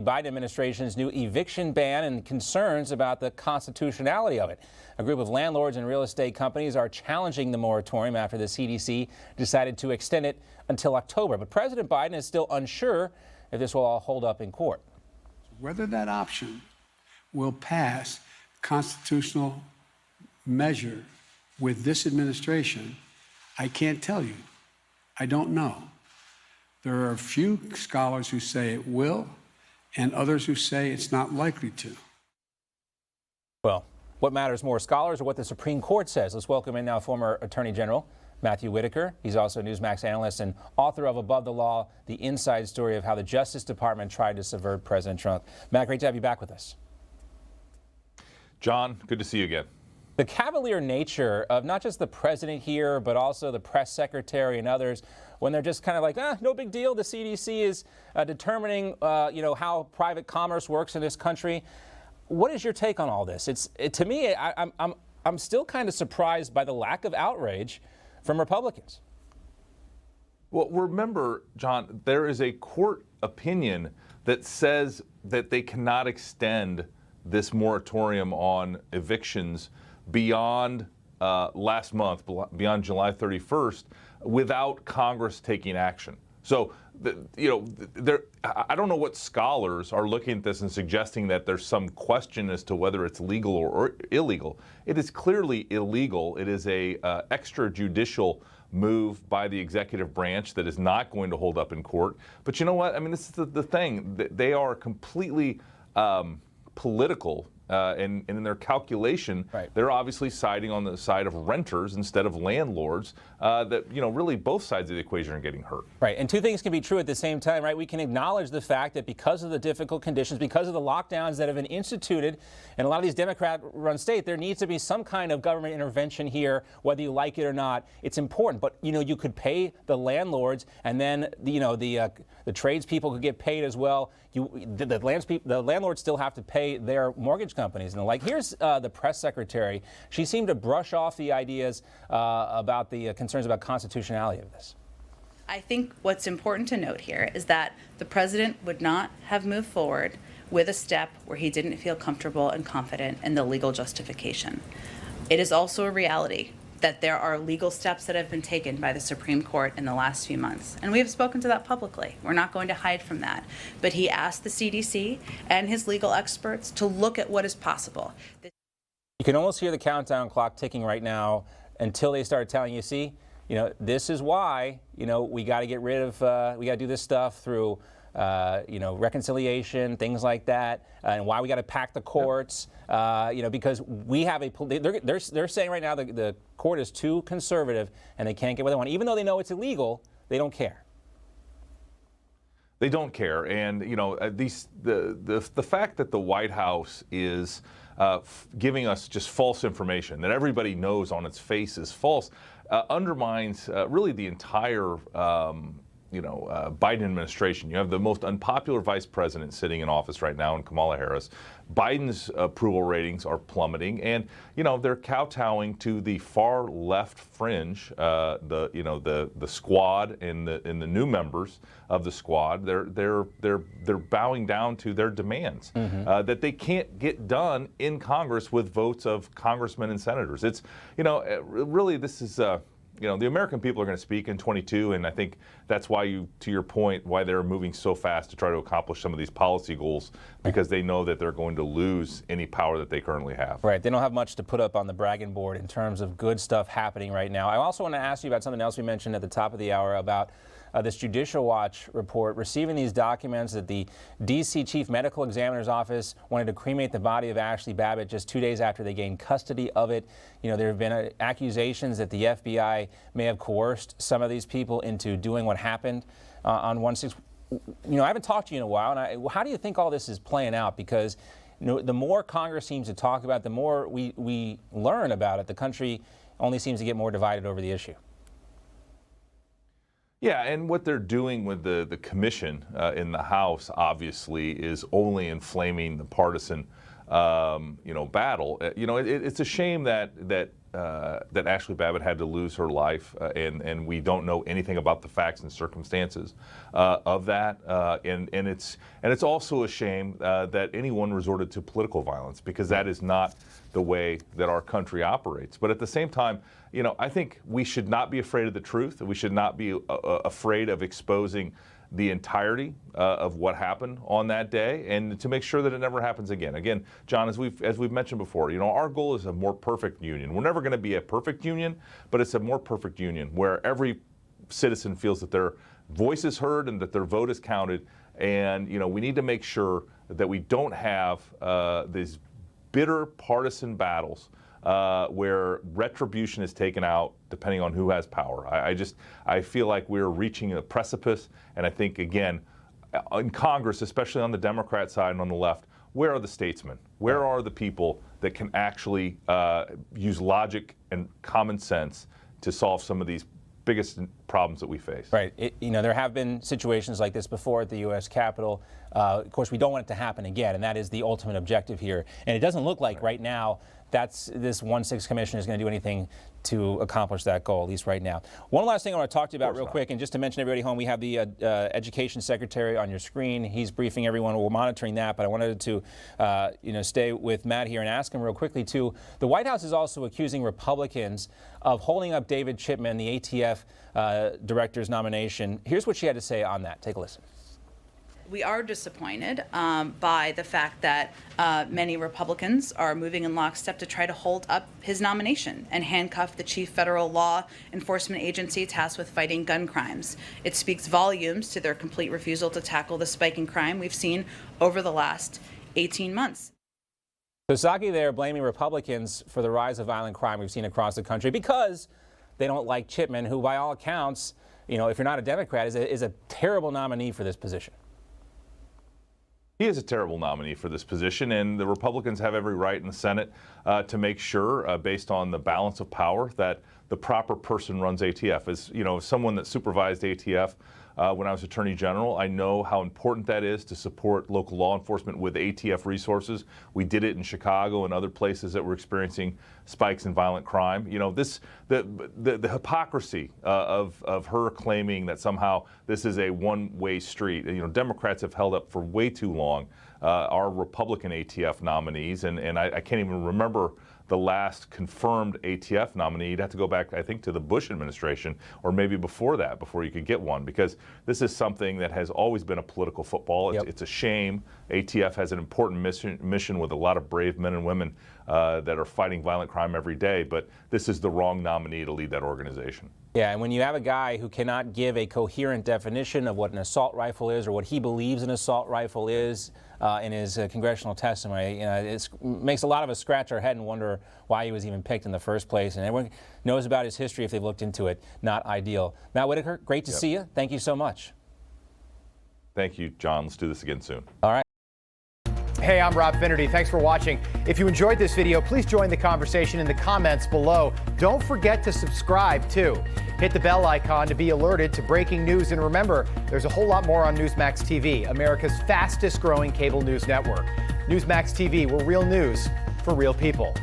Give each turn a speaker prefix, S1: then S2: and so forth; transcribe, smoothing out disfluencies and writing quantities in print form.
S1: Biden administration's new eviction ban and concerns about the constitutionality of it. A group of landlords and real estate companies are challenging the moratorium after the CDC decided to extend it until October. But President Biden is still unsure if this will all hold up in court.
S2: Whether that option will pass constitutional measure with this administration, I can't tell you. I don't know. There are a few scholars who say it will, and others who say it's not likely to.
S1: Well, what matters more, scholars or what the Supreme Court says? Let's welcome in now former Attorney General Matthew Whitaker. He's also a Newsmax analyst and author of Above the Law, the inside story of how the Justice Department tried to subvert President Trump. Matt, great to have you back with us.
S3: John, good to see you again.
S1: The cavalier nature of not just the president here, but also the press secretary and others, when they're just kind of like, no big deal. The CDC is determining, how private commerce works in this country. What is your take on all this? To me, I'm still kind of surprised by the lack of outrage from Republicans.
S3: Well, remember, John, there is a court opinion that says that they cannot extend this moratorium on evictions beyond last month, beyond July 31st, without Congress taking action. So, I don't know what scholars are looking at this and suggesting that there's some question as to whether it's legal or illegal. It is clearly illegal. It is a extrajudicial move by the executive branch that is not going to hold up in court. But you know what? I mean, this is the thing. They are completely political. And in their calculation, right, they're obviously siding on the side of renters instead of landlords. Really both sides of the equation are getting hurt.
S1: Right, and two things can be true at the same time, right? We can acknowledge the fact that because of the difficult conditions, because of the lockdowns that have been instituted in a lot of these Democrat-run states, there needs to be some kind of government intervention here, whether you like it or not. It's important, but you could pay the landlords, and then the tradespeople could get paid as well. The landlords still have to pay their mortgage companies and the like. Here's the press secretary. She seemed to brush off the ideas about the concerns about constitutionality of this.
S4: I think what's important to note here is that the president would not have moved forward with a step where he didn't feel comfortable and confident in the legal justification. It is also a reality that there are legal steps that have been taken by the Supreme Court in the last few months. And we have spoken to that publicly. We're not going to hide from that. But he asked the CDC and his legal experts to look at what is possible.
S1: You can almost hear the countdown clock ticking right now until they start telling you, see, this is why, we got to get rid of, we got to do this stuff through reconciliation, things like that, and why we got to pack the courts, because we have they're saying right now the court is too conservative and they can't get what they want. Even though they know it's illegal, they don't care.
S3: They don't care. And, the fact that the White House is giving us just false information that everybody knows on its face is false undermines really the entire Biden administration. You have the most unpopular vice president sitting in office right now in Kamala Harris. Biden's approval ratings are plummeting, and they're kowtowing to the far left fringe, the squad and the new members of the squad. They're bowing down to their demands that they can't get done in Congress with votes of congressmen and senators. It's really this is. The American people are going to speak in 22, and I think that's why to your point, why they're moving so fast to try to accomplish some of these policy goals, because they know that they're going to lose any power that they currently have.
S1: Right. They don't have much to put up on the bragging board in terms of good stuff happening right now. I also want to ask you about something else we mentioned at the top of the hour about this Judicial Watch report, receiving these documents that the D.C. Chief Medical Examiner's Office wanted to cremate the body of Ashley Babbitt just 2 days after they gained custody of it. There have been accusations that the FBI may have coerced some of these people into doing what happened on 1/6. I haven't talked to you in a while, and how do you think all this is playing out? Because the more Congress seems to talk about it, the more we learn about it. The country only seems to get more divided over the issue.
S3: Yeah, and what they're doing with the commission in the House, obviously, is only inflaming the partisan, battle. It's a shame that that Ashley Babbitt had to lose her life, and we don't know anything about the facts and circumstances of that. And it's also a shame that anyone resorted to political violence, because that is not the way that our country operates. But at the same time, I think we should not be afraid of the truth. We should not be afraid of exposing the entirety of what happened on that day, and to make sure that it never happens again. Again, John, as we've mentioned before, our goal is a more perfect union. We're never going to be a perfect union, but it's a more perfect union where every citizen feels that their voice is heard and that their vote is counted. And we need to make sure that we don't have these bitter partisan battles where retribution is taken out depending on who has power. I feel like we're reaching a precipice, and I think, again, in Congress, especially on the Democrat side and on the left, where are the statesmen? Where are the people that can actually use logic and common sense to solve some of these biggest problems that we face?
S1: Right. There have been situations like this before at the U.S. Capitol. Of course, we don't want it to happen again, and that is the ultimate objective here. And it doesn't look like right now this 1-6 commission is going to do anything to accomplish that goal, at least right now. One last thing I want to talk to you about real quick, and just to mention everybody home, we have the Education Secretary on your screen. He's briefing everyone. We're monitoring that, but I wanted to stay with Matt here and ask him real quickly, too. The White House is also accusing Republicans of holding up David Chipman, the ATF director's nomination. Here's what she had to say on that. Take a listen.
S4: We are disappointed by the fact that many Republicans are moving in lockstep to try to hold up his nomination and handcuff the chief federal law enforcement agency tasked with fighting gun crimes. It speaks volumes to their complete refusal to tackle the spiking crime we've seen over the last 18 months.
S1: So Psaki there blaming Republicans for the rise of violent crime we've seen across the country because they don't like Chipman, who by all accounts, if you're not a Democrat, is a terrible nominee for this position.
S3: He is a terrible nominee for this position, and the Republicans have every right in the Senate to make sure, based on the balance of power, that the proper person runs ATF. As someone that supervised ATF when I was Attorney General, I know how important that is to support local law enforcement with ATF resources. We did it in Chicago and other places that were experiencing spikes in violent crime. The hypocrisy of her claiming that somehow this is a one-way street. Democrats have held up for way too long our Republican ATF nominees, and I can't even remember the last confirmed ATF nominee. You'd have to go back, I think, to the Bush administration, or maybe before that, before you could get one, because this is something that has always been a political football. It's a shame. ATF has an important mission with a lot of brave men and women that are fighting violent crime every day, but this is the wrong nominee to lead that organization.
S1: Yeah, and when you have a guy who cannot give a coherent definition of what an assault rifle is or what he believes an assault rifle is in his congressional testimony, it makes a lot of us scratch our head and wonder why he was even picked in the first place. And everyone knows about his history if they've looked into it. Not ideal. Matt Whitaker, great to see you. Thank you so much.
S3: Thank you, John. Let's do this again soon.
S1: All right.
S5: Hey, I'm Rob Finnerty. Thanks for watching. If you enjoyed this video, please join the conversation in the comments below. Don't forget to subscribe, too. Hit the bell icon to be alerted to breaking news. And remember, there's a whole lot more on Newsmax TV, America's fastest growing cable news network. Newsmax TV, we're real news for real people.